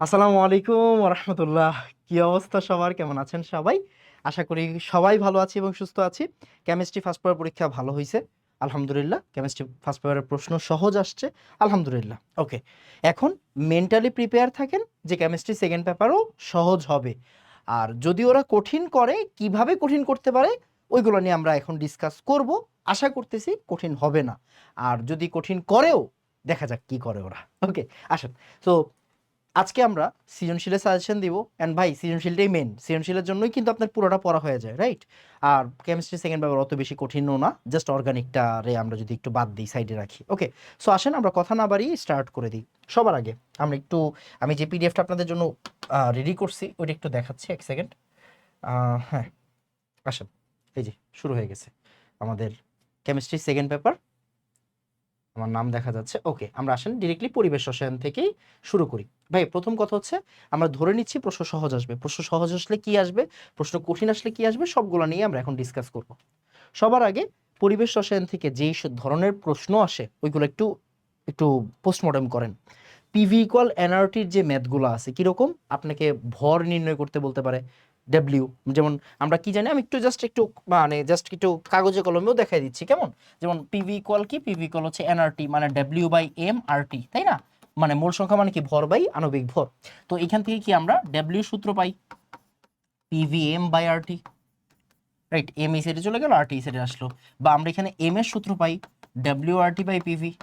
আসসালামু আলাইকুম রহমতুল্লাহ। কি অবস্থা সবার, কেমন আছেন সবাই? আশা করি সবাই ভালো আছি এবং সুস্থ আছি। কেমিস্ট্রি ফার্স্ট পেপার পরীক্ষা ভালো হয়েছে, আলহামদুলিল্লাহ। কেমিস্ট্রি ফার্স্ট পেপারের প্রশ্ন সহজ আসছে, আলহামদুলিল্লাহ। ওকে, এখন মেন্টালি প্রিপেয়ার থাকেন যে কেমিস্ট্রি সেকেন্ড পেপারও সহজ হবে। আর যদি ওরা কঠিন করে, কিভাবে কঠিন করতে পারে ওইগুলো নিয়ে আমরা এখন ডিসকাস করব। আশা করতেছি কঠিন হবে না, আর যদি কঠিন করেও দেখা যাক কি করে ওরা। ওকে, আসেন। তো আজকে আমরা সৃজনশীলের সাজেশন দিব। অ্যান্ড ভাই, সৃজনশীলটাই মেন, সৃজনশীলের জন্যই কিন্তু আপনার পুরোটা পড়া হয়ে যায়, রাইট? আর কেমিস্ট্রি সেকেন্ড পেপার অত বেশি কঠিনও না, জাস্ট অর্গানিকটা রে আমরা যদি একটু বাদ দিই, সাইডে রাখি। ওকে, সো আসেন আমরা কথা না বাড়িয়ে স্টার্ট করে দিই। সবার আগে আমরা একটু, আমি যে পিডিএফটা আপনাদের জন্য রেডি করছি ওইটা একটু দেখাচ্ছি, এক সেকেন্ড। হ্যাঁ, আসেন, এই যে শুরু হয়ে গেছে আমাদের কেমিস্ট্রি সেকেন্ড পেপার। আমার নাম দেখা যাচ্ছে। ওকে, আমরা আসেন ডিরেক্টলি পরিবেশ রসায়ন থেকেই শুরু করি। ভাই, প্রথম কথা হচ্ছে আমরা ধরে নিচ্ছি প্রশ্ন সহজ আসবে। প্রশ্ন সহজ আসলে কি আসবে, প্রশ্ন কঠিন আসলে কি আসবে, সবগুলো নিয়ে আমরা এখন ডিসকাস করব। সবার আগে পরিবেশ রসায়ন থেকে যেই ধরনের প্রশ্ন আসে ওইগুলো একটু একটু পোস্টমর্টম করেন। পিভি ইকুয়াল এনআরটির যে ম্যাথগুলো আছে কিরকম, আপনাকে ভর নির্ণয় করতে বলতে পারে। ডব্লিউ, যেমন আমরা কি জানি, আমি একটু মানে জাস্ট একটু কাগজে কলমেও দেখাই দিচ্ছি, কেমন? যেমন পিভি ইকুয়াল কি, পিভি ইকুয়াল হচ্ছে এনআরটি মানে ডব্লিউ বাই এম আর টি, তাই না? মানে মোল সংখ্যা মানে কি, ভর বাই আণবিক ভর। তো এখান থেকে কি আমরা ডব্লিউ সূত্র পাই, PV M by R T, right? M এই সাইডে চলে গেল, আর টি এই সাইডে আসলো। বা আমরা এখানে এম এর সূত্র পাই W R T by PV.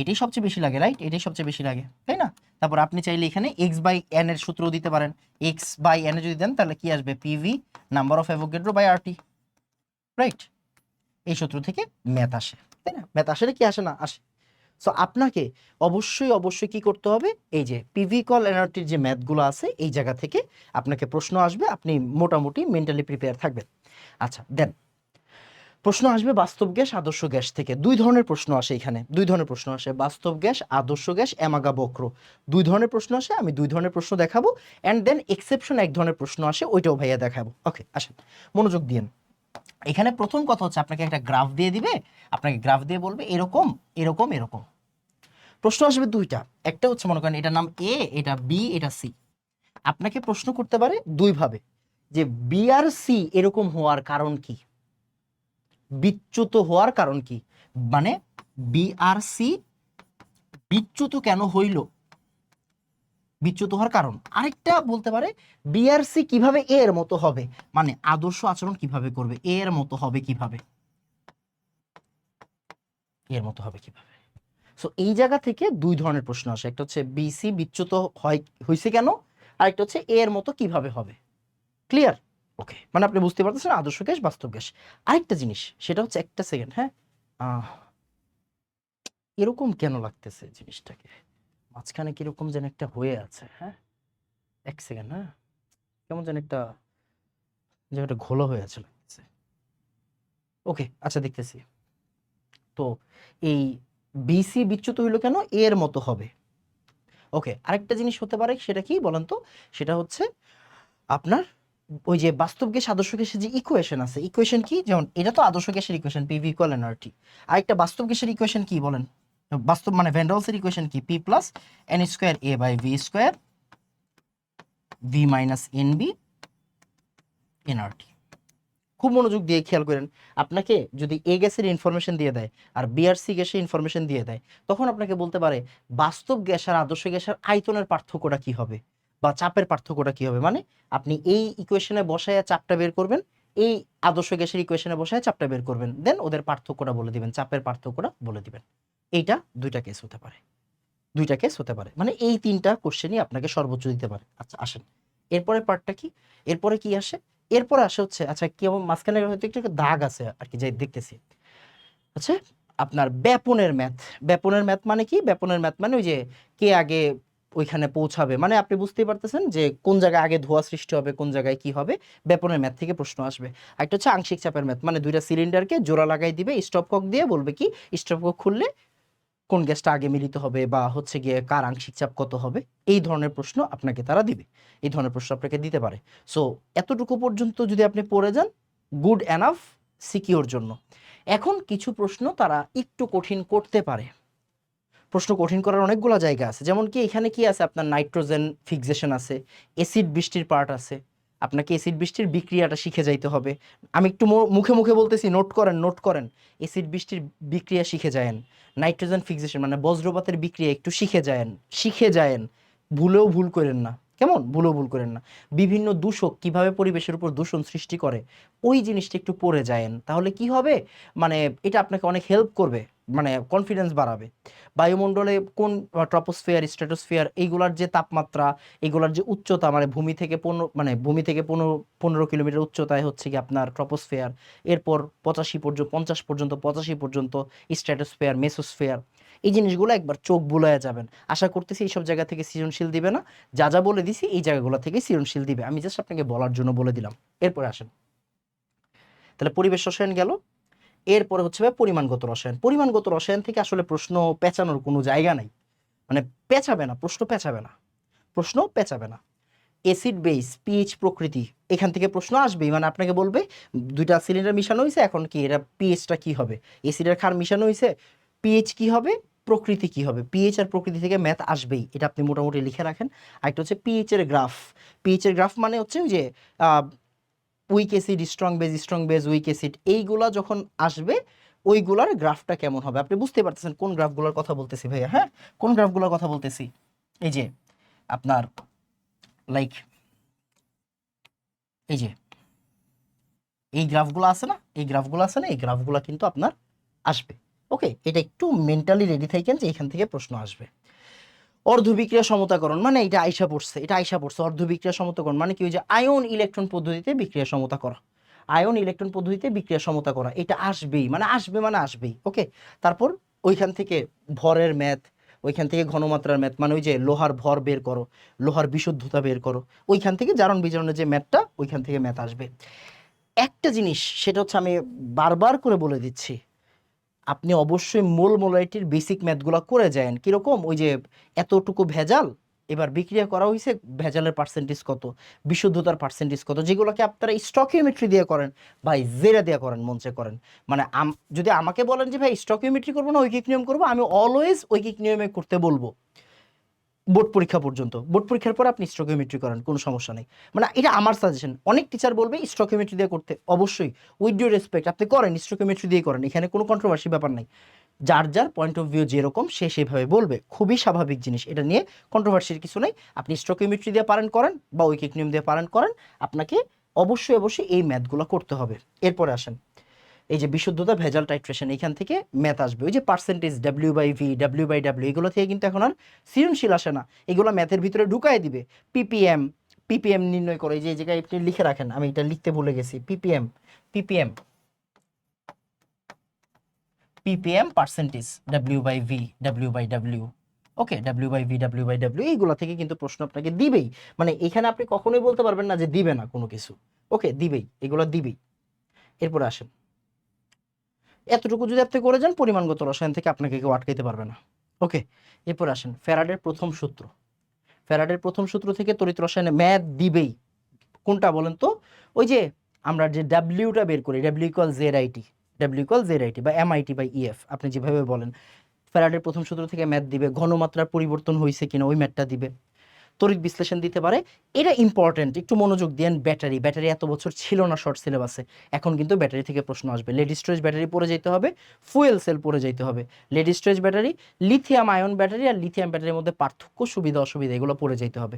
এটাই সবচেয়ে বেশি লাগে, রাইট? এটাই সবচেয়ে বেশি লাগে, তাই না? তারপর আপনি চাইলে এখানে এক্স বাই এন এর সূত্রও দিতে পারেন। এক্স বাই এন এ যদি দেন তাহলে কি আসবে, PV number of Avogadro by RT, right? এই সূত্র থেকে ম্যাথ আসে, তাই না? ম্যাথ আসলে কি আসে না, আসে। সো আপনাকে অবশ্যই অবশ্যই কি করতে হবে, এই যে পিভি কল এনআরটির যে ম্যাথগুলো আছে এই জায়গা থেকে আপনাকে প্রশ্ন আসবে, আপনি মোটামুটি মেন্টালি প্রিপেয়ার থাকবেন। আচ্ছা, দেন প্রশ্ন আসবে বাস্তব গ্যাস আদর্শ গ্যাস থেকে। দুই ধরনের প্রশ্ন আসে এখানে, দুই ধরনের প্রশ্ন আসে, বাস্তব গ্যাস আদর্শ গ্যাস এমাগা বক্র। দুই ধরনের প্রশ্ন আসে, আমি দুই ধরনের প্রশ্ন দেখাবো। অ্যান্ড দেন এক্সেপশন এক ধরনের প্রশ্ন আসে, ওইটাও ভাইয়া দেখাবো। ওকে, আসেন মনোযোগ দিন। এখানে প্রথম কথা হচ্ছে আপনাকে একটা গ্রাফ দিয়ে দিবে, আপনাকে গ্রাফ দিয়ে বলবে এরকম এরকম এরকম। প্রশ্ন আসবে দুইটা, একটা হচ্ছে মনে করেন এটার নাম এ, এটা বি, এটা সি। আপনাকে প্রশ্ন করতে পারে দুই ভাবে, যে বি আর সি এরকম হওয়ার কারণ কি, বিচ্যুত হওয়ার কারণ কি, মানে বি আর সি বিচ্যুত কেন হইল, বিচ্যুত হওয়ার কারণ। আরেকটা বলতে পারে বি আর সি কিভাবে এ এর মতো হবে, মানে আদর্শ আচরণ কিভাবে করবে, এ এর মতো হবে কিভাবে, এর মতো হবে কিভাবে। সো এই জায়গা থেকে দুই ধরনের প্রশ্ন আসে, একটা হচ্ছে বিসি বিচ্যুত হয় হয়েছে কেন, আরেকটা হচ্ছে এ এর মতো কিভাবে হবে। ক্লিয়ার? ওকে, মানে আপনি বুঝতে পারতেছেন আদর্শ গ্যাস বাস্তব গ্যাস। আরেকটা জিনিস সেটা হচ্ছে, একটা সেকেন্ড, হ্যাঁ, আহ, এরকম কেন লাগতেছে জিনিসটাকে, মাঝখানে কিরকম যেন একটা হয়ে আছে, হ্যাঁ, এক সেকেন্ড, হ্যাঁ, কেমন যেন একটা, যেন একটা ঘোলা হয়ে আছে লাগতেছে। ওকে, আচ্ছা, দেখতেছি। তো এই বিসি বিচ্যুত হইলো কেন, এর মতো হবে। ওকে, আরেকটা জিনিস হতে পারে, সেটা কি বলেন তো, সেটা হচ্ছে আপনার ওই যে বাস্তব গ্যাস আদর্শ গ্যাসের যে ইকুয়েশন আছে, ইকুয়েশন কি, যেমন এটা তো আদর্শ গ্যাসের ইকুয়েশন পিভি ইকুয়াল এনআরটি। আরেকটা বাস্তব গ্যাসের ইকুয়েশন কি বলেন, বাস্তব মানে ভ্যান্ডালসের ইকুয়েশন কি, P plus N square A by V square V minus N B NRT. খুব মনোযোগ দিয়ে খেয়াল করেন, আপনাকে যদি এ গ্যাসের ইনফরমেশন দিয়ে দেয় আর বিআরসি গ্যাসের ইনফরমেশন দিয়ে দেয়, তখন আপনাকে বলতে পারে বাস্তব গ্যাস আর আদর্শ গ্যাসের আয়তনের পার্থক্যটা কি হবে বা চাপের পার্থক্যটা কি হবে। মানে আপনি এই ইকুয়েশনে বসায় চাপটা বের করবেন, এই আদর্শ গ্যাসের ইকুয়েশনে বসায় চাপটা বের করবেন, দেন ওদের পার্থক্যটা বলে দিবেন, চাপের পার্থক্যটা বলে দিবেন। এইটা দুইটা কেস হতে পারে, দুইটা কেস হতে পারে, মানে এই তিনটা কোশ্চেনই আপনাকে সর্বোচ্চ দিতে পারে। আচ্ছা, আসেন এরপরে পার্টটা কি, এরপরে কি আসে, এরপরে আসে হচ্ছে, আচ্ছা কি আমার মাঝখানে হয়তো একটু একটু দাগ আছে আর কি, যাই দেখতেছি। আচ্ছা, আপনার ব্যাপনের ম্যাথ। ব্যাপনের ম্যাথ মানে কি, ব্যাপনের ম্যাথ মানে ওই যে কে আগে ওইখানে পৌঁছাবে, মানে আপনি বুঝতেই পারতেছেন যে কোন জায়গায় আগে ধোঁয়া সৃষ্টি হবে, কোন জায়গায় কি হবে, ব্যাপনের ম্যাথ থেকে প্রশ্ন আসবে। একটা হচ্ছে আংশিক চাপের ম্যাথ, মানে দুইটা সিলিন্ডারকে জোড়া লাগাই দিবে, স্টপ কক দিয়ে বলবে কি স্টপ কক খুললে কোন গ্যাসটা আগে মিলিত হবে বা হচ্ছে গিয়ে কার আংশিক চাপ কত হবে, এই ধরনের প্রশ্ন আপনাকে তারা দিবে, এই ধরনের প্রশ্ন আপনাকে দিতে পারে। সো এতটুকু পর্যন্ত যদি আপনি পড়ে যান, গুড এনাফ সিকিউর জন্য। এখন কিছু প্রশ্ন তারা একটু কঠিন করতে পারে, প্রশ্ন কঠিন করার অনেকগুলো জায়গা আছে, যেমন কি এখানে কি আছে, আপনার নাইট্রোজেন ফিক্সেশন আছে, অ্যাসিড বৃষ্টির পার্ট আছে, আপনাকে অ্যাসিড বৃষ্টির বিক্রিয়াটা শিখে যাইতে হবে। আমি একটু মুখে মুখে বলতেছি, নোট করেন নোট করেন। অ্যাসিড বৃষ্টির বিক্রিয়া শিখে যায়েন, নাইট্রোজেন ফিক্সেশন মানে বজ্রপাতের বিক্রিয়া একটু শিখে যায়েন, ভুলেও ভুল করেন না, কেমন, ভুলেও ভুল করেন না। বিভিন্ন দূষক কিভাবে পরিবেশের উপর দূষণ সৃষ্টি করে ওই জিনিসটা একটু পড়ে যায়েন, তাহলে কি হবে, মানে এটা আপনাকে অনেক হেল্প করবে, মানে কনফিডেন্স বাড়াবে। বায়ুমণ্ডলে কোন ট্রপোস্ফিয়ার, স্ট্র্যাটোস্ফিয়ার, এইগুলার যে তাপমাত্রা, এইগুলার যে উচ্চতা, মানে ভূমি থেকে 15 কিলোমিটার উচ্চতায় হচ্ছে কি আপনার ট্রপোস্ফিয়ার, এরপর 85 পর্যন্ত স্ট্র্যাটোস্ফিয়ার, মেসোস্ফিয়ার, এই জিনিসগুলো একবার চোখ বুলায়া যাবেন। আশা করতেছি এইসব জায়গা থেকে সৃজনশীল দিবে না, যা যা বলে দিছি এই জায়গাগুলো থেকে সৃজনশীল দিবে, আমি জাস্ট আপনাকে বলার জন্য বলে দিলাম। এরপরে আসেন, তাহলে পরিবেশ রসায়ন গেল। এরপরে হচ্ছে ভাই পরিমাণগত রসায়ন। পরিমাণগত রসায়ন থেকে আসলে প্রশ্ন পেঁচানোর কোনো জায়গা নাই, মানে পেঁচাবে না, প্রশ্ন পেঁচাবে না। অ্যাসিড বেস, পিএইচ, প্রকৃতি, এখান থেকে প্রশ্ন আসবেই, মানে আপনাকে বলবে দুইটা সিলিন্ডার মিশানো হয়েছে, এখন কি এটা পিএইচটা কি হবে, অ্যাসিডের ক্ষার মিশানো হয়েছে, পিএইচ কি হবে, প্রকৃতি কি হবে, পিএইচ আর প্রকৃতি থেকে ম্যাথ আসবেই, এটা আপনি মোটামুটি লিখে রাখেন। আরেকটা হচ্ছে পিএইচ এর গ্রাফ। পিএইচ এর গ্রাফ মানে হচ্ছে ওই যে weak acid, strong base, weak acid, এইগুলা যখন আসবে ওইগুলার গ্রাফটা কেমন হবে, আপনি বুঝতে পারতেছেন কোন গ্রাফগুলোর কথা বলতেছি ভাইয়া, হ্যাঁ কোন গ্রাফগুলোর কথা বলতেছি। এই যে আপনার লাইক এই যে এই গ্রাফগুলো আছে না, এই গ্রাফগুলো কিন্তু আপনার আসবে। ওকে, এটা একটু মেন্টালি রেডি থাকেন যে এখান থেকে প্রশ্ন আসবে। অর্ধবিক্রিয়া সমতাকরণ মানে এটা আইসা পড়ছে অর্ধবিক্রিয়া সমতাকরণ মানে কি, ওই যে আয়ন ইলেকট্রন পদ্ধতিতে বিক্রিয়া সমতা করা, বিক্রিয়া সমতা করা, এটা আসবেই, মানে আসবেই। ওকে, তারপর ওইখান থেকে ভরের ম্যাথ, ওইখান থেকে ঘনমাত্রার ম্যাথ, মানে ওই যে লোহার ভর বের করো, লোহার বিশুদ্ধতা বের করো, ওইখান থেকে জারণ বিজারণের যে ম্যাথটা, ওইখান থেকে ম্যাথ আসবে। একটা জিনিস সেটা হচ্ছে, আমি বারবার করে বলে দিচ্ছি, আপনি অবশ্যই মোলারিটির বেসিক ম্যাথগুলো করে যান। কিরকম, ওই যে এতটুকু ভেজাল, এবার বিক্রিয়া করা হয়েছে, ভেজালের পার্সেন্টেজ কত, বিশুদ্ধতার পার্সেন্টেজ কত, যেগুলোকে আপনারা স্টকিওমেট্রি দিয়ে করেন, ভাই জেরা দিয়ে করেন, মঞ্চে করেন। মানে যদি আমাকে বলেন যে ভাই স্টকিওমেট্রি করবো না ঐকিক নিয়ম করবো, আমি অলওয়েজ ঐকিক নিয়মে করতে বলবো বোর্ড পরীক্ষা পর্যন্ত। বোর্ড পরীক্ষার পর আপনি স্টকিওমেট্রি করেন, কোনো সমস্যা নেই, মানে এটা আমার সাজেশন। অনেক টিচার বলবে স্টকিওমেট্রি দিয়ে করতে, অবশ্যই উইথ ডিউ রেসপেক্ট আপনি করেন, স্টকিওমেট্রি দিয়ে করেন, এখানে কোনো কন্ট্রোভার্সি ব্যাপার নাই। যার যার পয়েন্ট অফ ভিউ যেরকম সে সেভাবে বলবে, খুবই স্বাভাবিক জিনিস, এটা নিয়ে কন্ট্রোভার্সির কিছু নেই। আপনি স্টকিওমেট্রি দিয়ে পারেন করেন, বা ঐকিক নিয়ম দিয়ে পারেন করেন, আপনাকে অবশ্যই এই ম্যাথগুলো করতে হবে। এরপরে আসেন, এই যে বিশুদ্ধতা, ভেজাল, টাইট্রেশন, এখান থেকে ম্যাথ আসবে। ওই যে পার্সেন্টেজ, ডাব্লিউ/ভি, ডাব্লিউ/ডাব্লিউ, এগুলো থেকে কিন্তু এখন আর সৃজনশীল আসে না, এগুলো ম্যাথের ভিতরে ঢুকাই দিবে। পিপিএম, নির্ণয় করে, এই যে জায়গায় আপনি লিখে রাখেন, আমি এটা লিখতে ভুলে গেছি। পিপিএম, পিপিএম, পার্সেন্টেজ, ডাব্লিউ/ভি, ডাব্লিউ/ডাব্লিউ, ওকে, ডাব্লিউ/ভি, ডাব্লিউ/ডাব্লিউ, এইগুলো থেকে কিন্তু প্রশ্ন আপনাকে দিবেই। মানে এখানে আপনি কখনোই বলতে পারবেন না যে দিবে না কোনো কিছু, ওকে, দিবেই, এগুলো দিবেই। এরপর আসেন, এতটুকু যদি আপনি করে যান, পরিমাণগত রসায়ন থেকে আপনাকে কেউ আটকাইতে পারবে না। ওকে, এরপর আসেন ফ্যারাডের প্রথম সূত্র। থেকে তড়িৎ রসায়নে ম্যাথ দিবেই। কোনটা বলেন তো, ওই যে আমরা যে ডাব্লিউটা বের করি, ডাব্লিউ ইকুয়াল জেড আইটি, বা MIT/EF, আপনি যেভাবে বলেন, ফ্যারাডের প্রথম সূত্র থেকে ম্যাথ দিবে। ঘনমাত্রার পরিবর্তন হয়েছে কিনা ওই ম্যাথটা দিবে। তড়িৎ বিশ্লেষণ দিতে পারে, এটা ইম্পর্টেন্ট, একটু মনোযোগ দেন। ব্যাটারি এত বছর ছিল না শর্ট সিলেবাসে, এখন কিন্তু ব্যাটারি থেকে প্রশ্ন আসবে। লেড স্টোরেজ ব্যাটারি পড়ে যেতে হবে, ফুয়েল সেল পড়ে যেতে হবে। Lead storage battery, lithium ion battery আর লিথিয়াম ব্যাটারির মধ্যে পার্থক্য, সুবিধা অসুবিধা, এগুলো পড়ে যেতে হবে।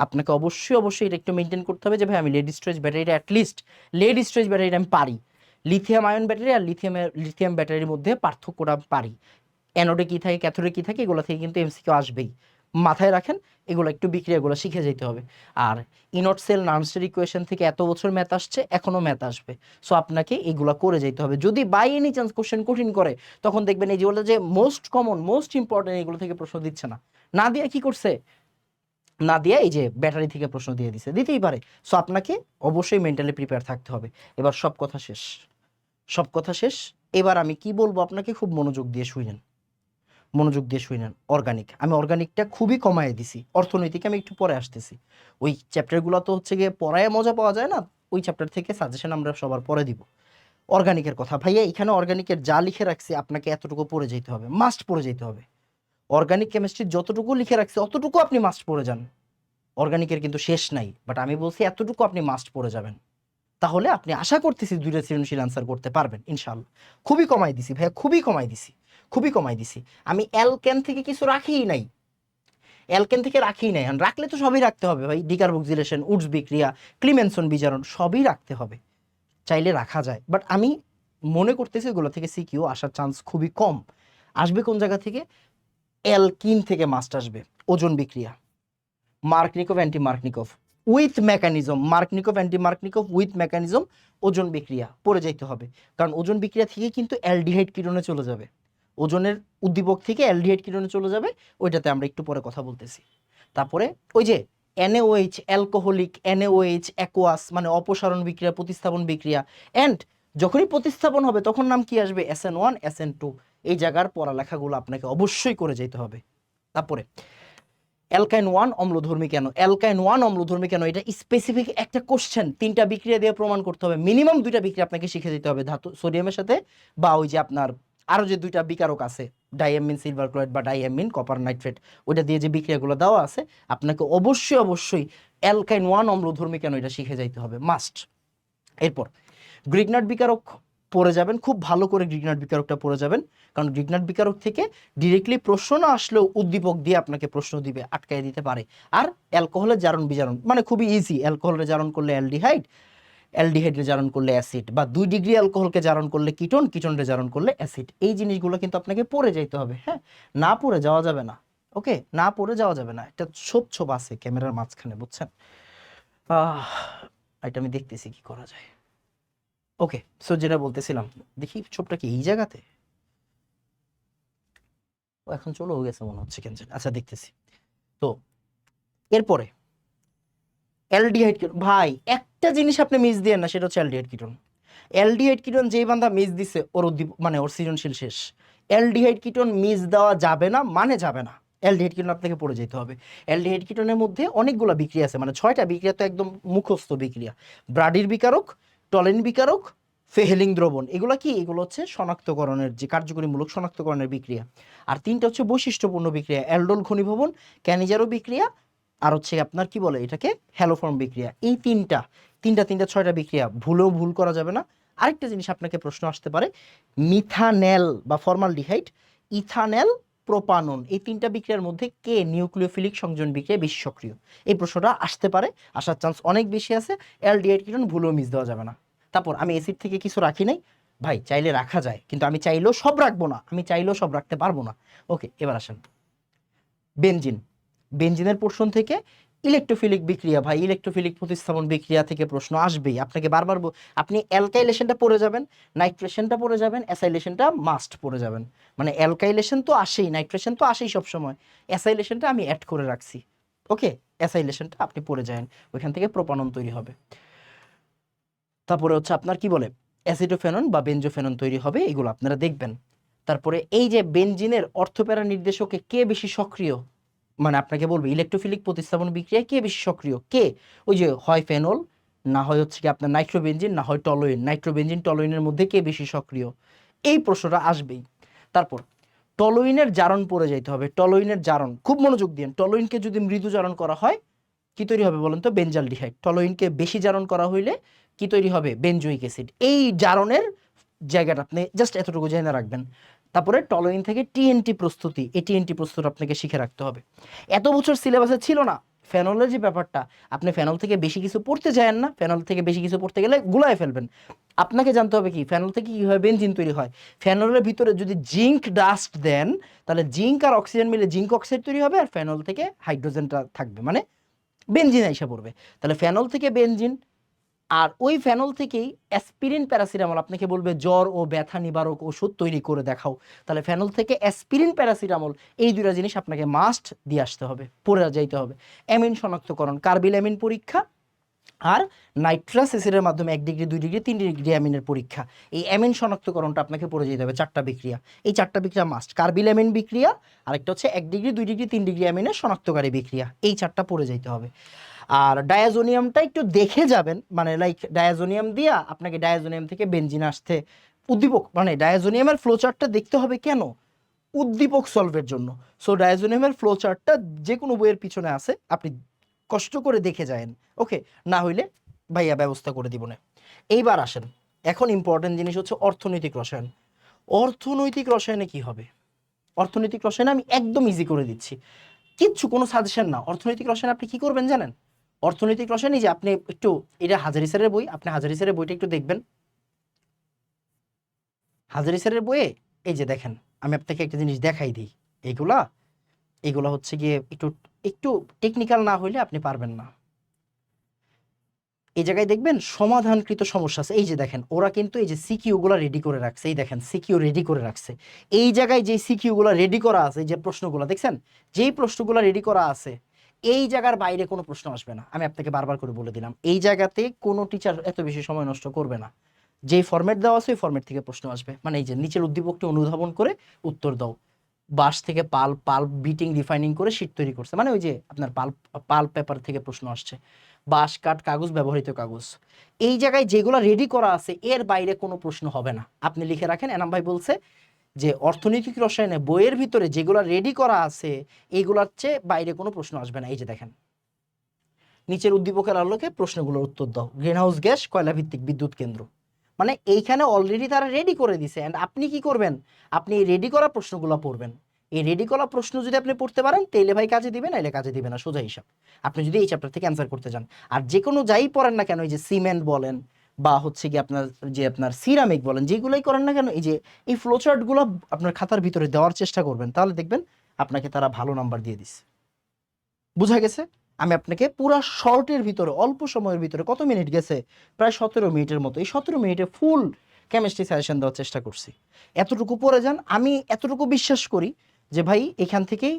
আপনাকে অবশ্যই এটা একটু মেনটেন করতে হবে যে ভাই আমি লেড স্টোরেজ ব্যাটারিটা আমি পারি, লিথিয়াম আয়ন ব্যাটারি আর লিথিয়াম ব্যাটারির মধ্যে পার্থক্যটা পারি, অ্যানোডে কি থাকে, ক্যাথোডে কি থাকে, এগুলো থেকে কিন্তু এমসিকিউ আসবেই, মাথায় রাখেন। এগুলো একটু বিক্রিয়াগুলো শিখে যেতে হবে। আর ইনট সেল নার্সের ইকুয়েশন থেকে এত বছর ম্যাথ আসছে, এখনো ম্যাথ আসবে, সো আপনাকে এগুলো করে যেতে হবে। যদি বাই এনি চান্স কোশ্চেন কঠিন করে, তখন দেখবেন এই যেগুলো যে মোস্ট কমন, মোস্ট ইম্পর্টেন্ট, এগুলো থেকে প্রশ্ন দিচ্ছে না, না দিয়ে কি করছে, না দিয়ে এই যে ব্যাটারি থেকে প্রশ্ন দিয়ে দিতেই পারে। সো আপনাকে অবশ্যই মেন্টালি প্রিপেয়ার থাকতে হবে। এবার সব কথা শেষ। এবার আমি কি বলবো আপনাকে, খুব মনোযোগ দিয়ে শুনেন। আমি অর্গানিকটা খুবই কমায় দিছি, অর্থনৈতিক আমি একটু পরে আসতেছি। ওই চ্যাপ্টারগুলো তো হচ্ছে গিয়ে পড়ায় মজা পাওয়া যায় না, ওই চ্যাপ্টার থেকে সাজেশন আমরা সবার পরে দিব। অর্গানিকের কথা ভাইয়া, এখানে অর্গানিকের যা লিখে রাখছি আপনাকে এতটুকু পড়ে যেতে হবে, মাস্ট পড়ে যেতে হবে। অর্গানিক কেমিস্ট্রি যতটুকু লিখে রাখছে অতটুকু আপনি মাস্ট পড়ে যান, অর্গানিকের কিন্তু শেষ নাই, বাট আমি বলছি এতটুকু আপনি মাস্ট পড়ে যাবেন, তাহলে আপনি আশা করতেছি দুইটা সৃজনশীল আনসার করতে পারবেন ইনশাল্লাহ। খুবই কমাই দিছি ভাইয়া, খুবই কমাই দিছি, খুবই কমাই দিছি। আমি অ্যালকেন থেকে কিছু রাখিই নাই, অ্যালকেন থেকে রাখিই নাই, রাখলে তো সবই রাখতে হবে ভাই, ডিকার্বক্সিলেশন, উডস বিক্রিয়া, ক্লিমেনসন বিজারণ সবই রাখতে হবে, চাইলে রাখা যায়, বাট আমি মনে করতেছি এগুলো থেকে সিকিউ আসার চান্স খুবই কম। আসবে কোন জায়গা থেকে? অ্যালকিন থেকে মাস্ট আসবে, ওজন বিক্রিয়া, Markovnikov anti Markovnikov with mechanism, Markovnikov anti Markovnikov with mechanism, ওজন বিক্রিয়া পড়ে যাইতে হবে, কারণ ওজন বিক্রিয়া থেকে কিন্তু অ্যালডিহাইড কিটোনে চলে যাবে, ওজনের উদ্দীপক থেকে অ্যালডিহাইড কিটোনে চলে যাবে, ওইটাতে আমরা একটু পরে কথা বলতেছি। তারপরে ওই যে NaOH অ্যালকোহলিক, NaOH অ্যাকোয়াস মানে অপসারণ বিক্রিয়া, প্রতিস্থাপন বিক্রিয়া, অ্যান্ড যখনই প্রতিস্থাপন হবে তখন নাম কি আসবে? SN1 SN2, এই জায়গার পড়ালেখাগুলো আপনাকে অবশ্যই করে যেতে হবে। তারপরে অ্যালকাইন 1 অম্লধর্মী কেন, অ্যালকাইন 1 অম্লধর্মী কেন, এটা স্পেসিফিক একটা কোশ্চেন, 3টা বিক্রিয়া দিয়ে প্রমাণ করতে হবে, মিনিমাম 2টা বিক্রিয়া আপনাকে শিখে দিতে হবে, ধাতু সোডিয়ামের সাথে, বা ওই যে আপনার আরো যে 2টা বিকারক আছে, ডাইঅ্যামিন সিলভার ক্লোরাইড বা ডাইঅ্যামিন কপার নাইট্রেট, ওইটা দিয়ে যে বিক্রিয়াগুলো দেওয়া আছে, আপনাকে অবশ্যই অবশ্যই অ্যালকাইন 1 অম্লধর্মী কেন এটা শিখে যাইতে হবে, মাস্ট। এরপর গ্রিগনার্ড বিকারক পড়ে যাবেন, খুব ভালো করে গ্রিগনার্ড বিকারকটা পড়ে যাবেন, কারণ গ্রিগনার্ড বিকারক থেকে ডিরেক্টলি প্রশ্ন না আসলেও উদ্দীপক দিয়ে আপনাকে প্রশ্ন দিবে, আটকায় দিতে পারে। আর অ্যালকোহলের জারণ বিজারণ মানে খুবই ইজি, অ্যালকোহলের জারণ করলে অ্যালডিহাইড, অ্যালডিহাইডের জারণ করলে অ্যাসিড, বা 2 ডিগ্রি অ্যালকোহলকে জারণ করলে কিটোন, কিটোনের জারণ করলে অ্যাসিড, এই জিনিসগুলো কিন্তু আপনাকে পড়ে যাইতে হবে। হ্যাঁ, না পড়ে যাওয়া যাবে না, ওকে, না পড়ে যাওয়া যাবে না, একটা ছোপ ছোপ আছে ক্যামেরার মাঝখানে, বুঝছেন? এটা আমি দেখতেছি কি করা যায়। ওকে, সো যেটা বলতেছিলাম, দেখি ছোপটা কি এই জায়গাতে, ও এখন চলেও গেছে মনে হচ্ছে কেন জানি। আচ্ছা দেখতেছি। তো এরপরে অ্যালডিহাইড কিটোন, ভাই একটা জিনিস আপনি মিস দিয়েন না, সেটা হচ্ছে অ্যালডিহাইড কিটোন। অ্যালডিহাইড কিটোন যেই বান্দা মিস দিছে ওর মানে ওর সৃজনশীল শেষ। অ্যালডিহাইড কিটোন মিস দেওয়া যাবে না, মানে যাবে না, অ্যালডিহাইড কিটোন আপনাকে পড়ে যেতে হবে। অ্যালডিহাইড কিটোনের মধ্যে অনেকগুলো বিক্রিয়া আছে, মানে 6টা বিক্রিয়া তো একদম মুখস্থ বিক্রিয়া, ব্রাডির বিকারক, টলেন বিকারক, ফেহেলিং দ্রবণ, এগুলো কি? এগুলো হচ্ছে শনাক্তকরণের যে কার্যকরীমূলক শনাক্তকরণের বিক্রিয়া। আর 3টা হচ্ছে বৈশিষ্ট্যপূর্ণ বিক্রিয়া, অ্যালডোল ঘনীভবন, ক্যানিজারো বিক্রিয়া, আর হচ্ছে আপনার কি বলে এটাকে, হ্যালোফর্ম বিক্রিয়া। এই তিনটা 6টা বিক্রিয়া ভুলেও ভুল করা যাবে না। আরেকটা জিনিস আপনাকে প্রশ্ন আসতে পারে, মিথানেল বা ফর্মালডিহাইড, ইথানেল, প্রোপানন, এই 3টা বিক্রিয়ার মধ্যে কে নিউক্লিওফিলিক সংযোজন বিক্রিয়া বেশি সক্রিয়? এই প্রশ্নটা আসতে পারে, আসার চান্স অনেক বেশি আছে। অ্যালডিহাইড কিটোন ভুলেও মিস দেওয়া যাবে না। তারপর আমি অ্যাসিড থেকে কিছু রাখি নাই ভাই, চাইলে রাখা যায়, কিন্তু আমি চাইলেও সব রাখবো না, আমি চাইলেও সব রাখতে পারবো না। ওকে, এবার আসেন বেনজিন, বেনজিনের পোর্শন থেকে ইলেকট্রোফিলিক বিক্রিয়া, ভাই ইলেকট্রোফিলিক প্রতিস্থাপন বিক্রিয়া থেকে প্রশ্ন আসবেই, আপনাকে বারবার আপনি অ্যালকাইলেশনটা পড়ে যাবেন, নাইট্রেশনটা পড়ে যাবেন, অ্যাসাইলেশনটা মাস্ট পড়ে যাবেন। মানে অ্যালকাইলেশন তো আসেই, নাইট্রেশন তো আসেই সবসময়, অ্যাসাইলেশনটা আমি অ্যাড করে রাখছি। ওকে, অ্যাসাইলেশনটা আপনি পড়ে যান, ওইখান থেকে প্রোপানন তৈরি হবে। তারপরে হচ্ছে আপনার কি বলে অ্যাসিডোফেনন বা বেনজোফেনন তৈরি হবে, এগুলো আপনারা দেখবেন। তারপরে এই যে বেনজিনের অর্থপ্যারা নির্দেশকে কে বেশি সক্রিয়, মানে আপনাকে বলবে ইলেকট্রোফিলিক প্রতিস্থাপন বিক্রিয়ায় কে বেশি সক্রিয়, কে? ওই যে হয় ফেনল, না হয় হচ্ছে কি আপনার নাইট্রোবেনজিন, না হয় টলোইন, নাইট্রোবেনজিন টলোইনের মধ্যে কে বেশি সক্রিয়, এই প্রশ্নটা আসবেই। তারপর টলোইনের জারণ পড়ে যাইতে হবে, টলোইনের জারণ খুব মনোযোগ দিন, টলোইনকে যদি মৃদু জারণ করা হয় কি তৈরি হবে বলেন তো? বেনজালডিহাইড। টলোইনকে বেশি জারণ করা হইলে কি তৈরি হবে? Benzoic acid. এই জারণের জায়গাটা আপনি জাস্ট এতটুকু জেনে রাখবেন। তারপরে টলোইন থেকে টিএনটি প্রস্তুতি, এই টিএনটি প্রস্তুত আপনাকে শিখে রাখতে হবে। এত বছর সিলেবাসে ছিল না ফেনলের যে ব্যাপারটা, আপনি ফেনল থেকে বেশি কিছু পড়তে যায়েন না, ফেনল থেকে বেশি কিছু পড়তে গেলে গুলায় ফেলবেন। আপনাকে জানতে হবে কি ফেনল থেকে কীভাবে বেনজিন তৈরি হয়। ফেনলের ভিতরে যদি জিঙ্ক ডাস্ট দেন, তাহলে জিঙ্ক আর অক্সিজেন মিলে জিঙ্ক অক্সাইড তৈরি হবে, আর ফেনল থেকে হাইড্রোজেনটা থাকবে, মানে বেনজিন এসে পড়বে। তাহলে ফেনল থেকে বেনজিন, আর ওই ফেনল থেকেই অ্যাসপিরিন প্যারাসিটামল, আপনাকে বলবে জ্বর ও ব্যথা নিবারক ওষুধ তৈরি করে দেখাও, তাহলে ফেনল থেকে অ্যাসপিরিন প্যারাসিটামল, এই 2টা জিনিস আপনাকে মাস্ট দিয়ে আসতে হবে, পড়ে যাইতে হবে। অ্যামিন শনাক্তকরণ, কার্বিল অ্যামিন পরীক্ষা, আর নাইট্রাস অ্যাসিডের মাধ্যমে 1 ডিগ্রি 2 ডিগ্রি 3 ডিগ্রি অ্যামিনের পরীক্ষা, এই অ্যামিন শনাক্তকরণটা আপনাকে পড়ে যেতে হবে। 4টা বিক্রিয়া, এই 4টা বিক্রিয়া মাস্ট, কার্বিল অ্যামিন বিক্রিয়া, আরেকটা হচ্ছে 1 ডিগ্রি 2 ডিগ্রি 3 ডিগ্রি অ্যামিনের শনাক্তকারী বিক্রিয়া, এই 4টা পড়ে যেতে হবে। আর ডায়াজোনিয়ামটা একটু দেখে যাবেন, মানে লাইক ডায়াজোনিয়াম দিয়া আপনাকে ডায়াজোনিয়াম থেকে বেনজিন আসতে উদ্দীপক, মানে ডায়াজোনিয়ামের ফ্লোচার্টটা দেখতে হবে। কেন? উদ্দীপক সলভের জন্য। সো ডায়াজোনিয়ামের ফ্লো চার্টটা যে কোনো বইয়ের পিছনে আছে, আপনি কষ্ট করে দেখে যায়েন, ওকে? না হইলে ভাইয়া ব্যবস্থা করে দিব না। এইবার আসেন, এখন ইম্পর্টেন্ট জিনিস হচ্ছে অর্থনৈতিক রসায়ন। অর্থনৈতিক রসায়নে কি হবে? অর্থনৈতিক রসায়নে আমি একদম ইজি করে দিচ্ছি, কিচ্ছু কোনো সাজেশন না। অর্থনৈতিক রসায়নে আপনি কি করবেন জানেন? অর্থনৈতিক রসায়নে যে আপনি একটু, এটা হাজারি স্যারের বই, আপনি হাজারি স্যারের বইটা একটু দেখবেন। হাজারি স্যারের বইয়ে এই যে দেখেন, আমি আপনাকে একটা জিনিস দেখাই দিই। এইগুলা এগুলা হচ্ছে গিয়ে একটু একটু টেকনিক্যাল না হইলে আপনি পারবেন না। এই জায়গায় দেখবেন সমাধানকৃত সমস্যা আছে, এই যে দেখেন ওরা কিন্তু এই যে সিকিউ গুলা রেডি করে রাখছে, এই দেখেন সিকিউ রেডি করে রাখছে। এই জায়গায় যে সিকিউ গুলা রেডি করা আছে, যে প্রশ্নগুলো দেখছেন, যেই প্রশ্নগুলো রেডি করা আছে, এই জায়গার বাইরে কোনো প্রশ্ন আসবে না। আমি আপনাকে বারবার করে বলে দিলাম, এই জায়গাতে কোনো টিচার এত বেশি সময় নষ্ট করবে না। যেই ফরম্যাট দেওয়া আছে ওই ফরম্যাট থেকে প্রশ্ন আসবে। মানে এই যে নিচের উদ্দীপকটি অনুধাবন করে উত্তর দাও। বাঁশ থেকে পাল্প, পাল্প বিটিং রিফাইনিং করে শীট তৈরি করছে, মানে ওই যে আপনার পাল্প, পাল্প পেপার থেকে প্রশ্ন আসছে। বাঁশ, কাঠ, কাগজ, ব্যবহৃত কাগজ, এই জায়গায় যেগুলো রেডি করা আছে এর বাইরে কোনো প্রশ্ন হবে না। আপনি লিখে রাখেন, এনাম ভাই বলছে যে অর্থনৈতিক রসায়নে বইয়ের ভিতরে যেগুলো রেডি করা আছে এইগুলোর চেয়ে বাইরে কোনো প্রশ্ন আসবে না। এই যে দেখেন, নিচের উদ্দীপকের আলোকে প্রশ্নগুলোর উত্তর দাও। গ্রিনহাউস গ্যাস, কয়লা ভিত্তিক বিদ্যুৎ কেন্দ্র, মানে এইখানে অলরেডি তারা রেডি করে দিছে। এন্ড আপনি কি করবেন? আপনি এই রেডি করা প্রশ্নগুলো পড়বেন। এই রেডি করা প্রশ্ন যদি আপনি পড়তে পারেন তাইলে ভাই কাজে দিবে, নাইলে কাজে দিবে না, সোজা হিসাব। আপনি যদি এই চ্যাপ্টার থেকে অ্যান্সার করতে চান, আর যে কোনো যাই পড়েন না কেন, এই যে সিমেন্ট বলেন বা হচ্ছে কি আপনার যে আপনার সিরামিক বলেন, যেগুলোই করেন না কেন, এই যে এই ফ্লোচার্টগুলো আপনার খাতার ভিতরে দেওয়ার চেষ্টা করবেন, তাহলে দেখবেন আপনাকে তারা ভালো নাম্বার দিয়ে দিচ্ছে। বুঝা গেছে? আমি আপনাকে পুরা শর্টের ভিতরে, অল্প সময়ের ভিতরে, কত মিনিট গেছে? প্রায় 17 মিনিটের মতো। এই 17 মিনিটে ফুল কেমিস্ট্রি সাজেশন দেওয়ার চেষ্টা করছি। এতটুকু পড়ে যান। আমি এতটুকু বিশ্বাস করি যে ভাই এখান থেকেই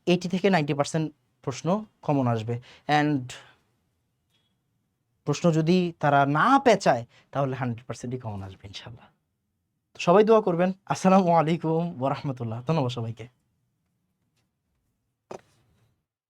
80 থেকে 90% প্রশ্ন কমন আসবে। অ্যান্ড প্রশ্ন যদি তারা না পেঁচায় তাহলে 100%ই কমন আসবে ইনশাল্লাহ। তো সবাই দোয়া করবেন। আসসালামু আলাইকুম ওয়া রাহমাতুল্লাহ। ধন্যবাদ সবাইকে।